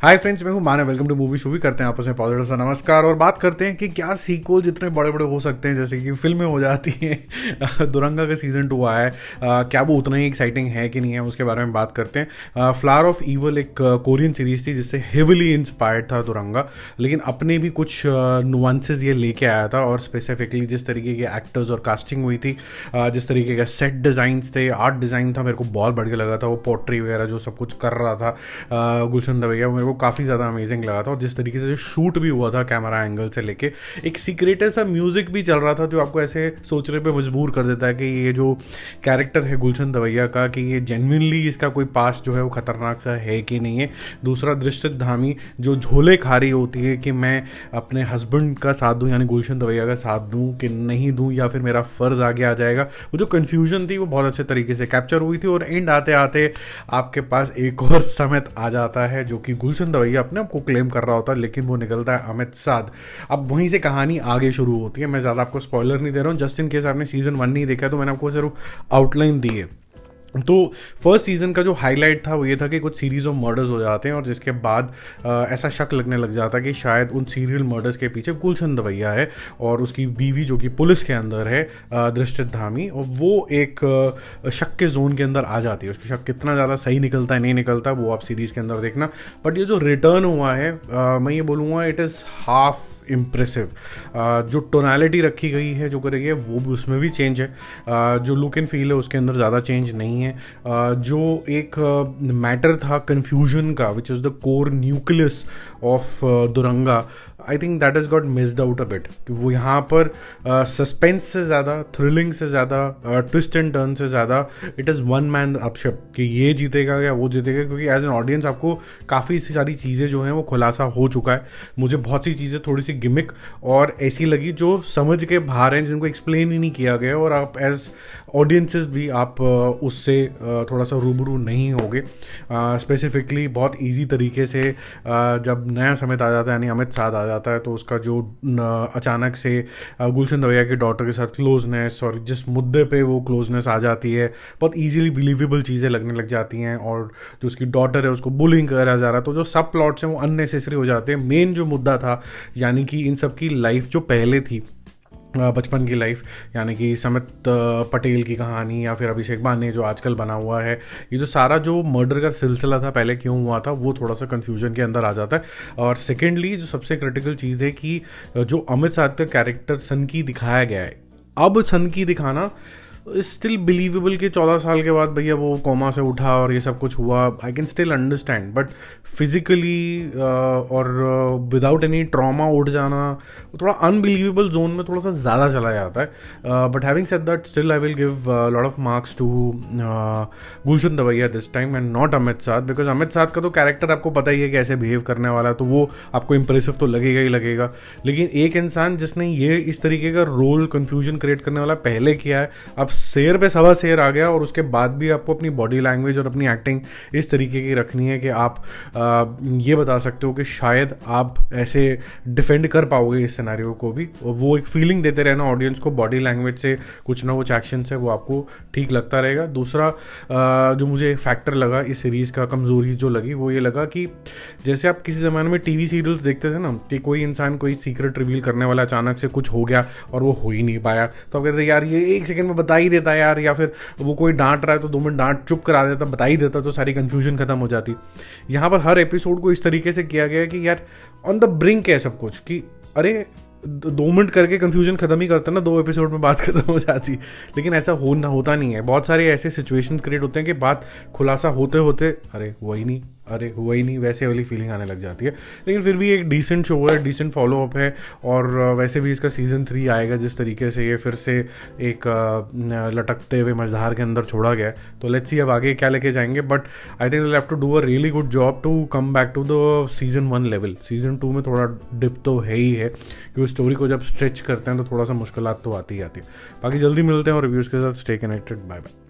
हाय friends, मैं हूं Manav. Welcome to movie shoovie. करते हैं आपस में पॉजिटिव सा नमस्कार और बात करते हैं कि क्या सीक्वल जितने बड़े बड़े हो सकते हैं, जैसे कि फिल्में हो जाती हैं। दुरंगा का सीजन 2 आया है, क्या वो उतना ही एक्साइटिंग है कि नहीं है, उसके बारे में बात करते हैं। फ्लावर ऑफ ईवल एक कोरियन सीरीज थी जिससे हेविली इंस्पायर्ड था दुरंगा, लेकिन अपने भी कुछ नुआंसेस ये लेके आया था। और स्पेसिफिकली जिस तरीके के एक्टर्स और कास्टिंग हुई थी, जिस तरीके का सेट डिज़ाइंस थे, आर्ट डिज़ाइन था, मेरे को बहुत बढ़िया लगा था। वो पोट्री वगैरह जो सब कुछ कर रहा था गुलशन दवैया, मेरे को काफ़ी ज़्यादा अमेजिंग लगा था। और जिस तरीके से जो शूट भी हुआ था कैमरा एंगल से लेके, एक सीक्रेट सा म्यूज़िक भी चल रहा था जो आपको ऐसे सोचने पे मजबूर कर देता है कि ये जो कैरेक्टर है गुलशन दवैया का, कि ये जेन्युइनली इसका कोई पास्ट जो है वो खतरनाक सा है कि नहीं है। दूसरा, दृष्टित धामी जो झोले खा रही होती है कि मैं अपने हस्बैंड का साथ दूं, यानी गुलशन दवैया का साथ दूं कि नहीं दूं, या फिर मेरा फ़र्ज़ आगे आ जाएगा। वो जो कन्फ्यूजन थी वो बहुत अच्छे तरीके से कैप्चर हुई थी। और एंड आते आते आपके पास एक और समेत आ जाता है जो कि गुलशन दवैया अपने आप को क्लेम कर रहा होता है, लेकिन वो निकलता है अमित साध। अब वहीं से कहानी आगे शुरू होती है। मैं ज़्यादा आपको स्पॉइलर नहीं दे रहा हूँ, जस्ट इन केस आपने सीजन 1 नहीं देखा तो मैंने आपको सिर्फ आउटलाइन दी है। तो फर्स्ट सीज़न का जो हाईलाइट था वो ये था कि कुछ सीरीज़ ऑफ मर्डर्स हो जाते हैं और जिसके बाद ऐसा शक लगने लग जाता है कि शायद उन सीरियल मर्डर्स के पीछे गुलशन दवैया है और उसकी बीवी जो कि पुलिस के अंदर है, दृष्टित धामी, और वो एक शक के जोन के अंदर आ जाती है। उसकी शक कितना ज़्यादा सही निकलता है नहीं निकलता वो आप सीरीज़ के अंदर देखना। बट ये जो रिटर्न हुआ है, मैं ये बोलूँगा इट इज़ हाफ इम्प्रेसिव। जो टोनालिटी रखी गई है जो करेगी है वो भी उसमें भी चेंज है। जो लुक एंड फील है उसके अंदर ज़्यादा चेंज नहीं है। जो एक मैटर था कन्फ्यूजन का, which is the core nucleus of Duranga, I think that is got missed out a bit. कि वो यहाँ पर सस्पेंस से ज़्यादा, थ्रिलिंग से ज़्यादा, ट्विस्ट एंड टर्न से ज़्यादा इट इज़ वन मैन अपशप कि ये जीतेगा या वो जीतेगा, क्योंकि एज एन ऑडियंस आपको काफ़ी सारी चीज़ें जो हैं वो खुलासा हो चुका है। मुझे बहुत सी चीज़ें थोड़ी सी गिमिक और ऐसी लगी जो समझ के बाहर हैं, जिनको एक्सप्लेन ही नहीं किया गया, और आप एज ऑडियंसेस भी आप उससे थोड़ा सा रूबरू नहीं होगे। स्पेसिफिकली बहुत इजी तरीके से जब नया समेत आ जाता है, यानी अमित साध आ जाता है, तो उसका जो अचानक से गुलशन दवैया की डॉटर के साथ क्लोजनेस, और जिस मुद्दे पे वो क्लोजनेस आ जाती है, बहुत इजीली बिलीवेबल चीज़ें लगने लग जाती हैं। और जो उसकी डॉटर है उसको बुलिंग करा जा रहा है, तो जो सब प्लॉट्स हैं वो अननेसेसरी हो जाते हैं। मेन जो मुद्दा था, यानी कि इन सब की लाइफ जो पहले थी, बचपन की लाइफ, यानी कि समित पटेल की कहानी या फिर अभिषेक बाने जो आजकल बना हुआ है, ये जो सारा जो मर्डर का सिलसिला था पहले क्यों हुआ था, वो थोड़ा सा कन्फ्यूजन के अंदर आ जाता है। और सेकेंडली जो सबसे क्रिटिकल चीज़ है कि जो अमित साध का कैरेक्टर सन की दिखाया गया है, अब सन की दिखाना स्टिल बिलीवेबल कि 14 साल के बाद भैया वो कोमा से उठा और ये सब कुछ हुआ, I can still understand. But physically और विदाउट एनी ट्रॉमा उठ जाना थोड़ा अनबिलीवेबल जोन में थोड़ा सा ज़्यादा चला जाता है। But having said that, still I will give lot of marks to Gulshan Devaiah this time and not Amit Sadh, because Amit Sadh का तो कैरेक्टर आपको पता ही है कि ऐसे बिहेव करने वाला है, तो वो आपको इंप्रेसिव तो लगेगा ही लगेगा। लेकिन एक इंसान जिसने ये इस तरीके का रोल कन्फ्यूजन क्रिएट करने वाला पहले किया है, अब शेर पे सवा शेर आ गया, और उसके बाद भी आपको अपनी बॉडी लैंग्वेज और अपनी एक्टिंग इस तरीके की रखनी है कि आप ये बता सकते हो कि शायद आप ऐसे डिफेंड कर पाओगे इस सिनेरियो को भी। और वो एक फीलिंग देते रहना ऑडियंस को बॉडी लैंग्वेज से, कुछ ना कुछ एक्शन से, वो आपको ठीक लगता रहेगा। दूसरा जो मुझे फैक्टर लगा इस सीरीज़ का, कमज़ोरी जो लगी, वो ये लगा कि जैसे आप किसी ज़माने में टीवी सीरियल्स देखते थे ना, कि कोई इंसान कोई सीक्रेट रिवील करने वाला अचानक से कुछ हो गया और वो हो ही नहीं पाया, तो आप कहते यार ये 1 सेकंड में बता ही देता यार, या फिर वो कोई डांट रहा है तो 2 मिनट डांट चुप करा देता, बता ही देता, तो सारी कंफ्यूजन खत्म हो जाती। यहाँ पर हर एपिसोड को इस तरीके से किया गया कि यार ऑन द ब्रिंक है सब कुछ, कि अरे 2 मिनट करके कंफ्यूजन खत्म ही करता ना, 2 एपिसोड में बात खत्म हो जाती। लेकिन ऐसा होता नहीं है। बहुत सारे ऐसे सिचुएशंस क्रिएट होते हैं कि बात खुलासा होते होते अरे हुआ ही नहीं, वैसे वाली फीलिंग आने लग जाती है। लेकिन फिर भी एक डिसेंट शो है, डिसेंट फॉलोअप है, और वैसे भी इसका सीज़न 3 आएगा। जिस तरीके से ये फिर से एक लटकते हुए मझधार के अंदर छोड़ा गया है, तो लेट्स सी अब आगे क्या लेके जाएंगे। But I think will have to do a really good job to come back to the season 1 level. Season 2 में थोड़ा डिप तो है ही है, क्योंकि स्टोरी को जब स्ट्रेच करते हैं तो थोड़ा सा मुश्किलात तो आती ही आती है। बाकी जल्दी मिलते हैं और रिव्यूज़ के साथ। Stay connected, bye bye.